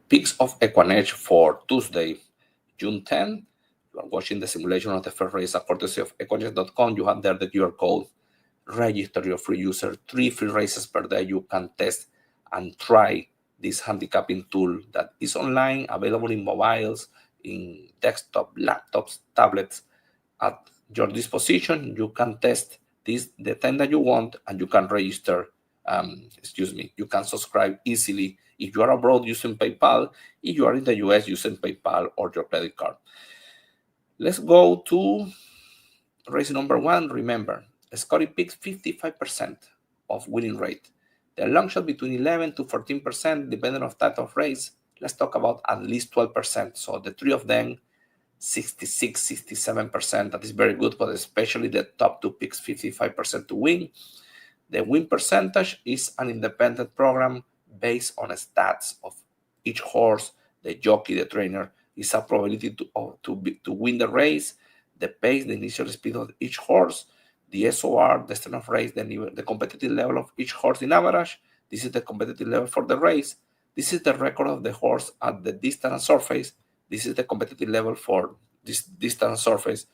Picks of Equinage for Tuesday, June 10. You are watching the simulation of the first race, a courtesy of Equinage.com. You have there the QR code. Register your free user. 3 free races per day. You can test and try this handicapping tool that is online, available in mobiles, in desktop, laptops, tablets, at your disposition. You can test this the time that you want, and you can register. You can subscribe easily if you are abroad using PayPal, if you are in the US using PayPal or your credit card. Let's go to race number 1. Remember, Scotty picks 55% of winning rate. The long shot between 11 to 14%, depending on type of race. Let's talk about at least 12%. So the 3 of them, 66, 67%. That is very good, but especially the top 2 picks 55% to win. The win percentage is an independent program based on stats of each horse, the jockey, the trainer. Is a probability to win the race, the pace, the initial speed of each horse, the SOR, the standard of race, the competitive level of each horse in average. This is the competitive level for the race. This is the record of the horse at the distance and surface. This is the competitive level for this distance and surface.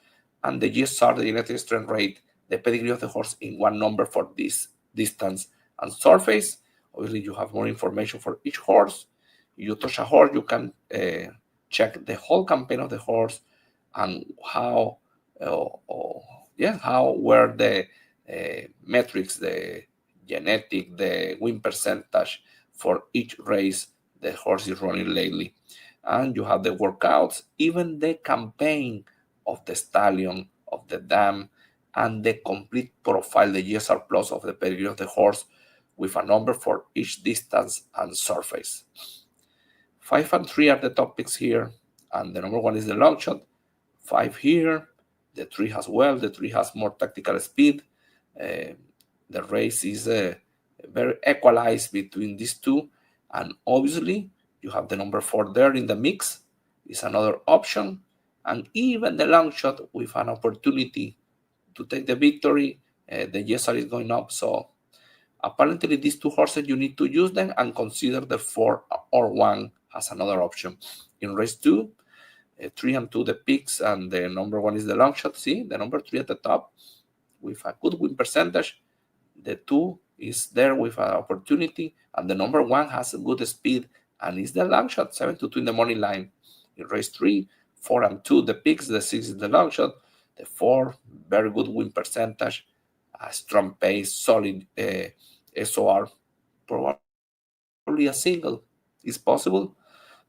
And the GSR, the genetic strength rate, the pedigree of the horse in one number for this distance and surface. Obviously, you have more information for each horse. You touch a horse, you can check the whole campaign of the horse and how were the metrics, the genetic, the win percentage for each race the horse is running lately. And you have the workouts, even the campaign of the stallion, of the dam, and the complete profile, the GSR plus of the pedigree of the horse, with a number for each distance and surface. 5 and 3 are the top picks here, and the number 1 is the long shot. 5 here, the 3 has well, the 3 has more tactical speed. The race is very equalized between these two, and obviously you have the number 4 there in the mix. Is another option, and even the long shot with an opportunity to take the victory. The GSR is going up, so apparently these 2 horses, you need to use them and consider the 4 or 1 as another option. In race 2, 3 and 2 the picks, and the number 1 is the long shot. See, the number 3 at the top with a good win percentage. The 2 is there with an opportunity, and the number 1 has a good speed and is the long shot, 7 to 2 in the money line. In race 3, 4 and 2 the picks, the 6 is the long shot. The 4, very good win percentage, a strong pace, solid SOR, probably a single is possible.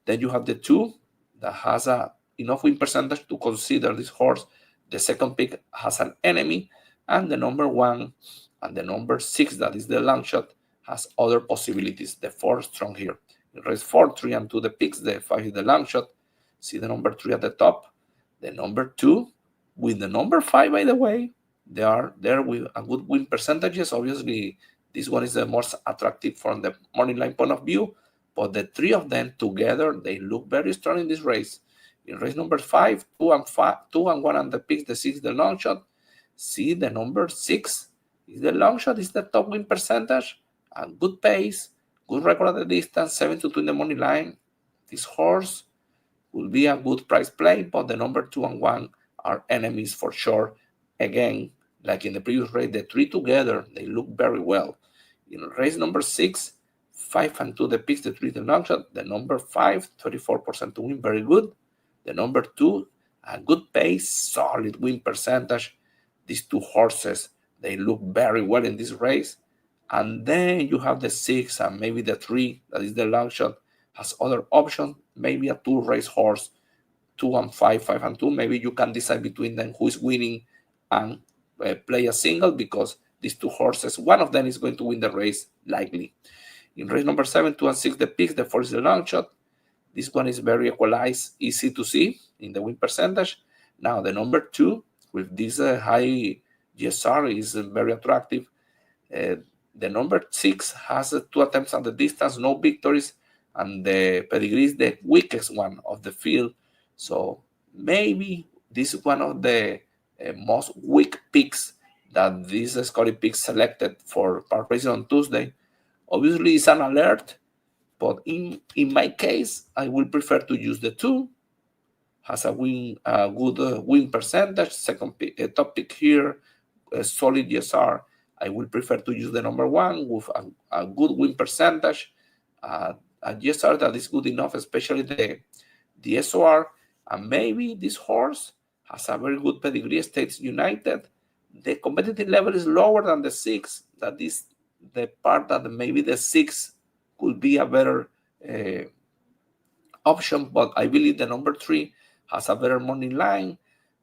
Then you have the 2 that has enough win percentage to consider this horse. The second pick has an enemy, and the number 1 and the number 6, that is the long shot, has other possibilities. The 4 strong here. In race 4, 3 and 2 the picks, the 5 is the long shot. See the number 3 at the top. The number 2 with the number 5, by the way, they are there with a good win percentages. Obviously, this one is the most attractive from the money line point of view, but the 3 of them together, they look very strong in this race. In race number 5, 2 and 1 and the picks, the 6 the long shot. See the number 6 is the long shot, is the top win percentage, and good pace, good record at the distance, 7 to 2 in the money line. This horse will be a good price play, but the number 2 and 1 are enemies for sure. Again, like in the previous race, the 3 together, they look very well. In race number 6, 5 and 2 the picks, the 3 the long shot. The number 5, 34% to win, very good. The number 2, a good pace, solid win percentage. These 2 horses, they look very well in this race. And then you have the 6 and maybe the 3, that is the long shot, has other options, maybe a 2 race horse, 2 and 5, 5 and 2. Maybe you can decide between them who is winning and play a single, because these 2 horses, one of them is going to win the race likely. In race number 7, 2 and 6 the picks, the 4 is the long shot. This one is very equalized, easy to see in the win percentage. Now the number 2 with this high GSR is very attractive. The number 6 has 2 attempts at the distance, no victories, and the pedigree is the weakest one of the field. So maybe this is one of the most weak picks that this Scotty pick selected for Parx Racing on Tuesday. Obviously, it's an alert, But in my case, I will prefer to use the 2. Has a good win percentage. Second pick, top pick here, a solid GSR. I will prefer to use the number 1 with a good win percentage, a GSR that is good enough, especially the SOR. And maybe this horse has a very good pedigree, States United. The competitive level is lower than the 6. That is the part that maybe the 6 could be a better option, but I believe the number 3 has a better money line.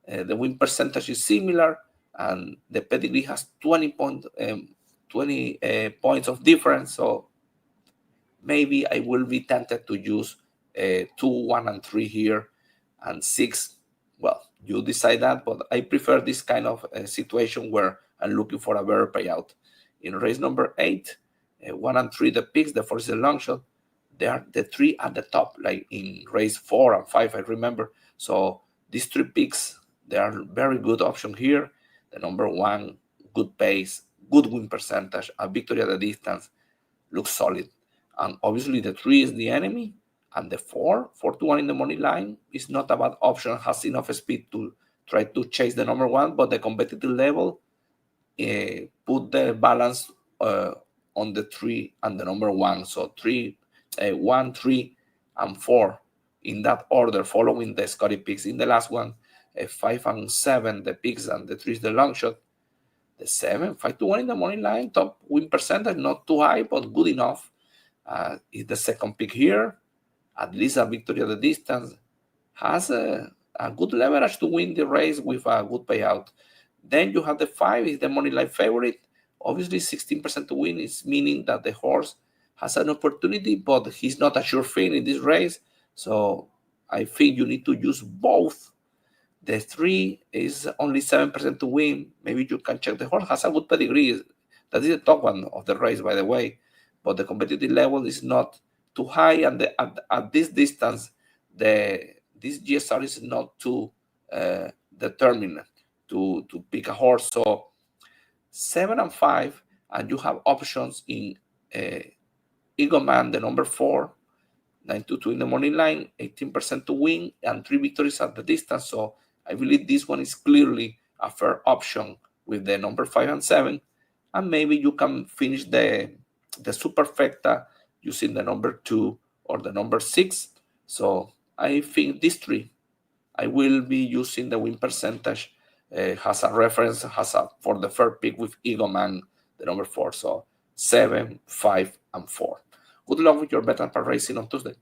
The win percentage is similar, and the pedigree has 20 points of difference. So maybe I will be tempted to use 2, 1, and 3 here, and 6. Well, you decide that, but I prefer this kind of situation where I'm looking for a better payout. In race number 8, 1 and 3, the picks, the 4 is the long shot. They are the 3 at the top, like in race 4 and 5, I remember. So these 3 picks, they are very good option here. The number 1, good pace, good win percentage, a victory at a distance, looks solid. And obviously the 3 is the enemy, and the 4 to 1 in the money line is not a bad option, has enough speed to try to chase the number 1, but the competitive level put the balance on the 3 and the number 1. So 1, 3, and 4 in that order, following the Scotty picks. In the last one, 5 and 7, the picks, and the 3 is the long shot. The 7, 5 to 1 in the money line, top win percentage, not too high, but good enough. Is the second pick here, at least a victory at the distance, has a good leverage to win the race with a good payout. Then you have the 5, is the money line favorite. Obviously, 16% to win is meaning that the horse has an opportunity, but he's not a sure thing in this race. So I think you need to use both. The 3 is only 7% to win. Maybe you can check. The horse has a good pedigree. That is the top one of the race, by the way. But the competitive level is not too high, and at this distance, this GSR is not too determined to pick a horse. So 7 and 5, and you have options in Eagle Man, the number 4, 9-2 in the morning line, 18% to win, and 3 victories at the distance. So I believe this one is clearly a fair option with the number 5 and 7. And maybe you can finish the superfecta using the number 2 or the number 6. So I think these 3, I will be using the win percentage has a reference, for the third pick with Eagle Man, the number 4. So 7, 5, and 4. Good luck with your bet and Parx Racing on Tuesday.